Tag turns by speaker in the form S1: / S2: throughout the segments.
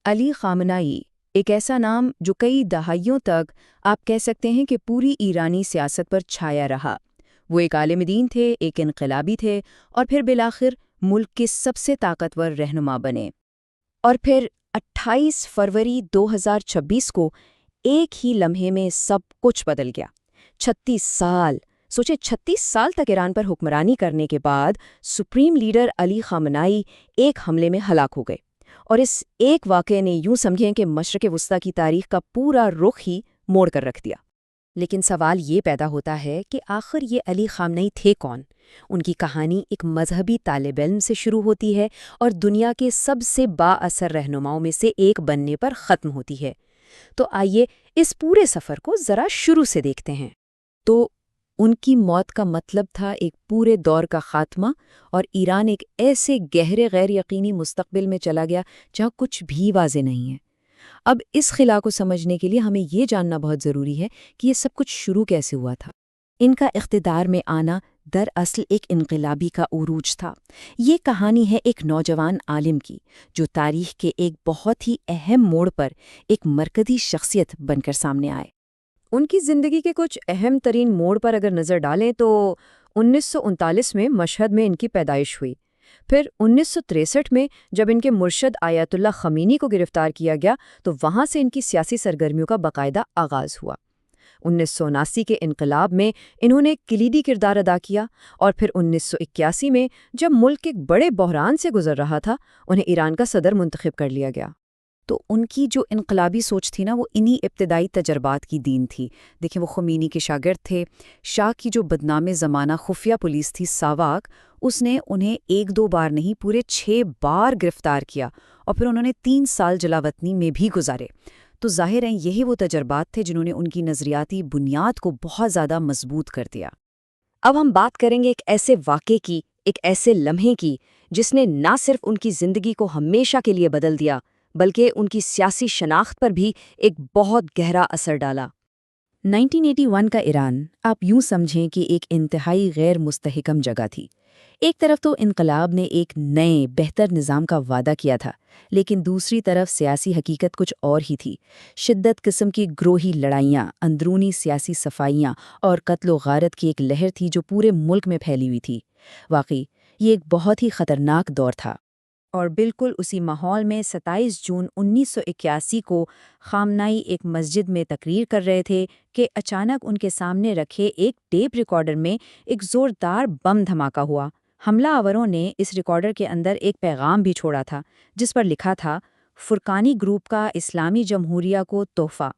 S1: علی خامنائی ایک ایسا نام جو کئی دہائیوں تک آپ کہہ سکتے ہیں کہ پوری ایرانی سیاست پر چھایا رہا۔ وہ ایک عالم دین تھے، ایک انقلابی تھے، اور پھر بالآخر ملک کے سب سے طاقتور رہنما بنے۔ اور پھر 28 فروری 2026 کو ایک ہی لمحے میں سب کچھ بدل گیا۔ 36 سال سوچے 36 سال تک ایران پر حکمرانی کرنے کے بعد سپریم لیڈر علی خامنائی ایک حملے میں ہلاک ہو گئے، اور اس ایک واقعے نے یوں سمجھیں کہ مشرق وسطیٰ کی تاریخ کا پورا رخ ہی موڑ کر رکھ دیا۔ لیکن سوال یہ پیدا ہوتا ہے کہ آخر یہ علی خامنائی تھے کون؟ ان کی کہانی ایک مذہبی طالب علم سے شروع ہوتی ہے اور دنیا کے سب سے با اثر رہنماؤں میں سے ایک بننے پر ختم ہوتی ہے۔ تو آئیے اس پورے سفر کو ذرا شروع سے دیکھتے ہیں۔ تو ان کی موت کا مطلب تھا ایک پورے دور کا خاتمہ، اور ایران ایک ایسے گہرے غیر یقینی مستقبل میں چلا گیا جہاں کچھ بھی واضح نہیں ہے۔ اب اس خلا کو سمجھنے کے لیے ہمیں یہ جاننا بہت ضروری ہے کہ یہ سب کچھ شروع کیسے ہوا تھا۔ ان کا اقتدار میں آنا دراصل ایک انقلابی کا عروج تھا۔ یہ کہانی ہے ایک نوجوان عالم کی جو تاریخ کے ایک بہت ہی اہم موڑ پر ایک مرکزی شخصیت بن کر سامنے آئے۔ ان کی زندگی کے کچھ اہم ترین موڑ پر اگر نظر ڈالیں تو 1939 میں مشہد میں ان کی پیدائش ہوئی۔ پھر 1963 میں جب ان کے مرشد آیت اللہ خمینی کو گرفتار کیا گیا تو وہاں سے ان کی سیاسی سرگرمیوں کا باقاعدہ آغاز ہوا۔ 1979 کے انقلاب میں انہوں نے ایک کلیدی کردار ادا کیا، اور پھر 1981 میں جب ملک ایک بڑے بحران سے گزر رہا تھا انہیں ایران کا صدر منتخب کر لیا گیا۔ تو ان کی جو انقلابی سوچ تھی نا، وہ انہی ابتدائی تجربات کی دین تھی۔ دیکھیں، وہ خمینی کے شاگرد تھے۔ شاہ کی جو بدنام زمانہ خفیہ پولیس تھی ساواک، اس نے انہیں 1-2 بار نہیں پورے 6 بار گرفتار کیا، اور پھر انہوں نے 3 سال جلاوطنی میں بھی گزارے۔ تو ظاہر ہیں یہی وہ تجربات تھے جنہوں نے ان کی نظریاتی بنیاد کو بہت زیادہ مضبوط کر دیا۔ اب ہم بات کریں گے ایک ایسے واقعے کی، ایک ایسے لمحے کی جس نے نہ صرف ان کی زندگی کو ہمیشہ کے لیے بدل دیا بلکہ ان کی سیاسی شناخت پر بھی ایک بہت گہرا اثر ڈالا۔ 1981 کا ایران آپ یوں سمجھیں کہ ایک انتہائی غیر مستحکم جگہ تھی۔ ایک طرف تو انقلاب نے ایک نئے بہتر نظام کا وعدہ کیا تھا، لیکن دوسری طرف سیاسی حقیقت کچھ اور ہی تھی۔ شدت قسم کی گروہی لڑائیاں، اندرونی سیاسی صفائیاں اور قتل و غارت کی ایک لہر تھی جو پورے ملک میں پھیلی ہوئی تھی۔ واقعی یہ ایک بہت ہی خطرناک دور تھا۔ اور بالکل اسی ماحول میں 27 جون 1981 کو خامنائی ایک مسجد میں تقریر کر رہے تھے کہ اچانک ان کے سامنے رکھے ایک ٹیپ ریکارڈر میں ایک زوردار بم دھماکہ ہوا۔ حملہ آوروں نے اس ریکارڈر کے اندر ایک پیغام بھی چھوڑا تھا جس پر لکھا تھا، فرقانی گروپ کا اسلامی جمہوریہ کو تحفہ۔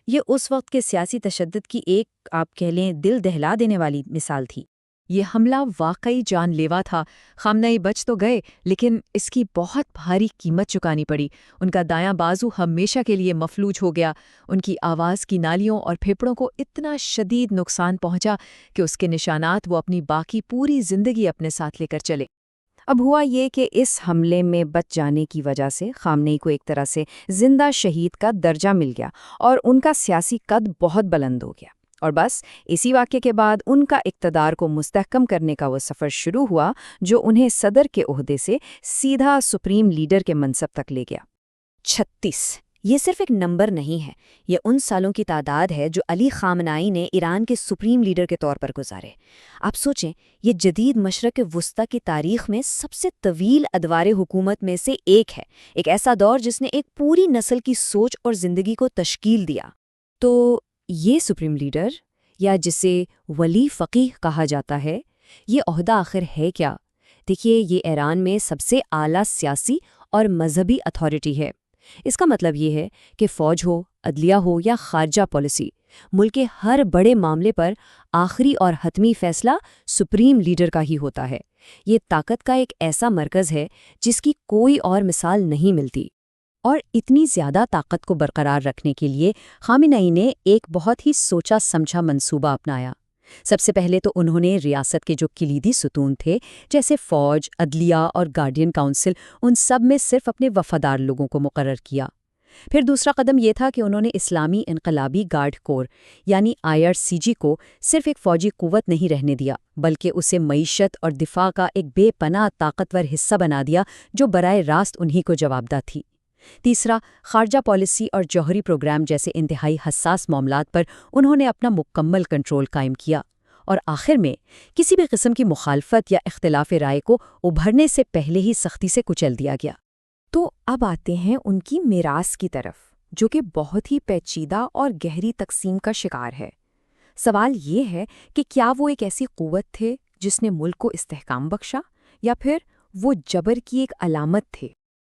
S1: یہ اس وقت کے سیاسی تشدد کی ایک آپ کہہ لیں دل دہلا دینے والی مثال تھی۔ یہ حملہ واقعی جان لیوا تھا۔ خامنائی بچ تو گئے لیکن اس کی بہت بھاری قیمت چکانی پڑی۔ ان کا دایاں بازو ہمیشہ کے لیے مفلوج ہو گیا۔ ان کی آواز کی نالیوں اور پھیپھڑوں کو اتنا شدید نقصان پہنچا کہ اس کے نشانات وہ اپنی باقی پوری زندگی اپنے ساتھ لے کر چلے۔ اب ہوا یہ کہ اس حملے میں بچ جانے کی وجہ سے خامنائی کو ایک طرح سے زندہ شہید کا درجہ مل گیا اور ان کا سیاسی قد بہت بلند ہو گیا۔ اور بس اسی واقعے کے بعد ان کا اقتدار کو مستحکم کرنے کا وہ سفر شروع ہوا جو انہیں صدر کے عہدے سے سیدھا سپریم لیڈر کے منصب تک لے گیا۔ 36 یہ صرف ایک نمبر نہیں ہے، یہ ان سالوں کی تعداد ہے جو علی خامنائی نے ایران کے سپریم لیڈر کے طور پر گزارے۔ آپ سوچیں، یہ جدید مشرق وسطیٰ کی تاریخ میں سب سے طویل ادوار حکومت میں سے ایک ہے، ایک ایسا دور جس نے ایک پوری نسل کی سوچ اور زندگی کو تشکیل دیا۔ تو یہ سپریم لیڈر، یا جسے ولی فقیہ کہا جاتا ہے، یہ عہدہ آخر ہے کیا؟ دیکھیے، یہ ایران میں سب سے اعلیٰ سیاسی اور مذہبی اتھارٹی ہے۔ اس کا مطلب یہ ہے کہ فوج ہو، عدلیہ ہو یا خارجہ پالیسی، ملک کے ہر بڑے معاملے پر آخری اور حتمی فیصلہ سپریم لیڈر کا ہی ہوتا ہے۔ یہ طاقت کا ایک ایسا مرکز ہے جس کی کوئی اور مثال نہیں ملتی۔ اور اتنی زیادہ طاقت کو برقرار رکھنے کے لیے خامنائی نے ایک بہت ہی سوچا سمجھا منصوبہ اپنایا۔ سب سے پہلے تو انہوں نے ریاست کے جو کلیدی ستون تھے جیسے فوج، عدلیہ اور گارڈین کونسل، ان سب میں صرف اپنے وفادار لوگوں کو مقرر کیا۔ پھر دوسرا قدم یہ تھا کہ انہوں نے اسلامی انقلابی گارڈ کور یعنی IRCG کو صرف ایک فوجی قوت نہیں رہنے دیا بلکہ اسے معیشت اور دفاع کا ایک بے پناہ طاقتور حصہ بنا دیا جو براہ راست انہی کو جوابدہ تھی۔ تیسرا، خارجہ پالیسی اور جوہری پروگرام جیسے انتہائی حساس معاملات پر انہوں نے اپنا مکمل کنٹرول قائم کیا۔ اور آخر میں، کسی بھی قسم کی مخالفت یا اختلاف رائے کو ابھرنے سے پہلے ہی سختی سے کچل دیا گیا۔ تو اب آتے ہیں ان کی میراث کی طرف، جو کہ بہت ہی پیچیدہ اور گہری تقسیم کا شکار ہے۔ سوال یہ ہے کہ کیا وہ ایک ایسی قوت تھے جس نے ملک کو استحکام بخشا، یا پھر وہ جبر کی ایک علامت تھے؟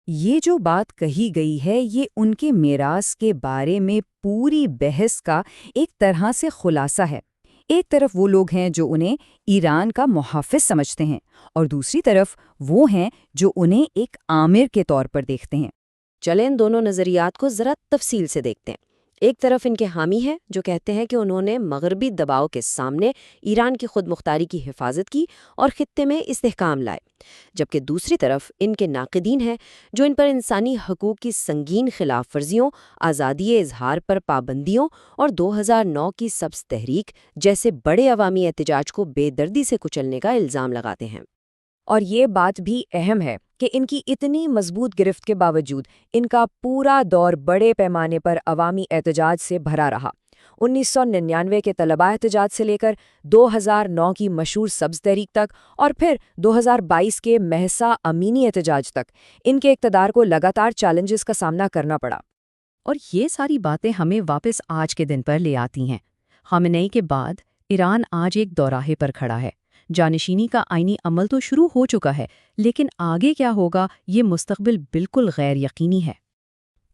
S1: یہ جو بات کہی گئی ہے، یہ ان کے میراث کے بارے میں پوری بحث کا ایک طرح سے خلاصہ ہے۔ ایک طرف وہ لوگ ہیں جو انہیں ایران کا محافظ سمجھتے ہیں، اور دوسری طرف وہ ہیں جو انہیں ایک آمر کے طور پر دیکھتے ہیں۔
S2: چلیں ان دونوں نظریات کو ذرا تفصیل سے دیکھتے ہیں۔ ایک طرف ان کے حامی ہیں جو کہتے ہیں کہ انہوں نے مغربی دباؤ کے سامنے ایران کی خود مختاری کی حفاظت کی اور خطے میں استحکام لائے، جبکہ دوسری طرف ان کے ناقدین ہیں جو ان پر انسانی حقوق کی سنگین خلاف ورزیوں، آزادی اظہار پر پابندیوں اور 2009 کی سبز تحریک جیسے بڑے عوامی احتجاج کو بے دردی سے کچلنے کا الزام لگاتے ہیں۔
S1: اور یہ بات بھی اہم ہے کہ ان کی اتنی مضبوط گرفت کے باوجود ان کا پورا دور بڑے پیمانے پر عوامی احتجاج سے بھرا رہا۔ 1999 کے طلبہ احتجاج سے لے کر 2009 کی مشہور سبز تحریک تک، اور پھر 2022 کے مہسا امینی احتجاج تک، ان کے اقتدار کو لگاتار چیلنجز کا سامنا کرنا پڑا۔ اور یہ ساری باتیں ہمیں واپس آج کے دن پر لے آتی ہیں۔ خامنئی کے بعد ایران آج ایک دوراہے پر کھڑا ہے۔ جانشینی کا آئینی عمل تو شروع ہو چکا ہے، لیکن آگے کیا ہوگا یہ مستقبل بالکل غیر یقینی ہے۔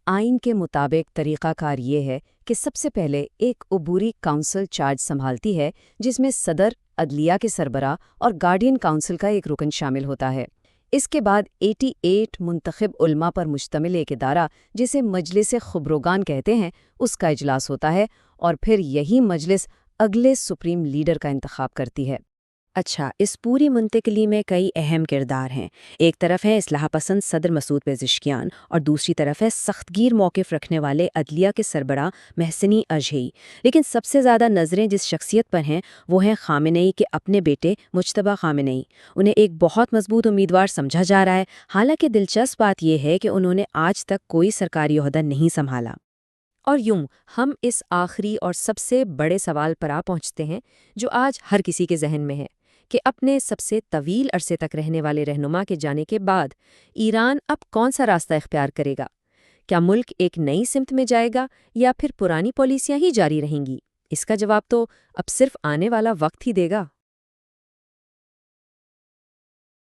S1: آئین کے مطابق طریقہ کار یہ ہے کہ سب سے پہلے ایک عبوری کونسل چارج سنبھالتی ہے، جس میں صدر، عدلیہ کے سربراہ اور گارڈین کونسل کا ایک رکن شامل ہوتا ہے۔ اس کے بعد 88 منتخب علماء پر مشتمل ایک ادارہ، جسے مجلس خبرگان کہتے ہیں، اس کا اجلاس ہوتا ہے، اور پھر یہی مجلس اگلے سپریم لیڈر کا انتخاب کرتی ہے۔
S2: اچھا، اس پوری منتقلی میں کئی اہم کردار ہیں۔ ایک طرف ہے اصلاح پسند صدر مسعود پزشکیان، اور دوسری طرف ہے سخت گیر موقف رکھنے والے عدلیہ کے سربراہ محسنی اجہی۔ لیکن سب سے زیادہ نظریں جس شخصیت پر ہیں وہ ہیں خامنئی کے اپنے بیٹے مجتبیٰ خامنئی۔ انہیں ایک بہت مضبوط امیدوار سمجھا جا رہا ہے، حالانکہ دلچسپ بات یہ ہے کہ انہوں نے آج تک کوئی سرکاری عہدہ نہیں سنبھالا۔
S1: اور یوں ہم اس آخری اور سب سے بڑے سوال پر آ پہنچتے ہیں جو آج ہر کسی کے ذہن میں ہے، کہ اپنے سب سے طویل عرصے تک رہنے والے رہنما کے جانے کے بعد ایران اب کون سا راستہ اختیار کرے گا؟ کیا ملک ایک نئی سمت میں جائے گا، یا پھر پرانی پالیسیاں ہی جاری رہیں گی؟ اس کا جواب تو اب صرف آنے والا وقت ہی دے گا۔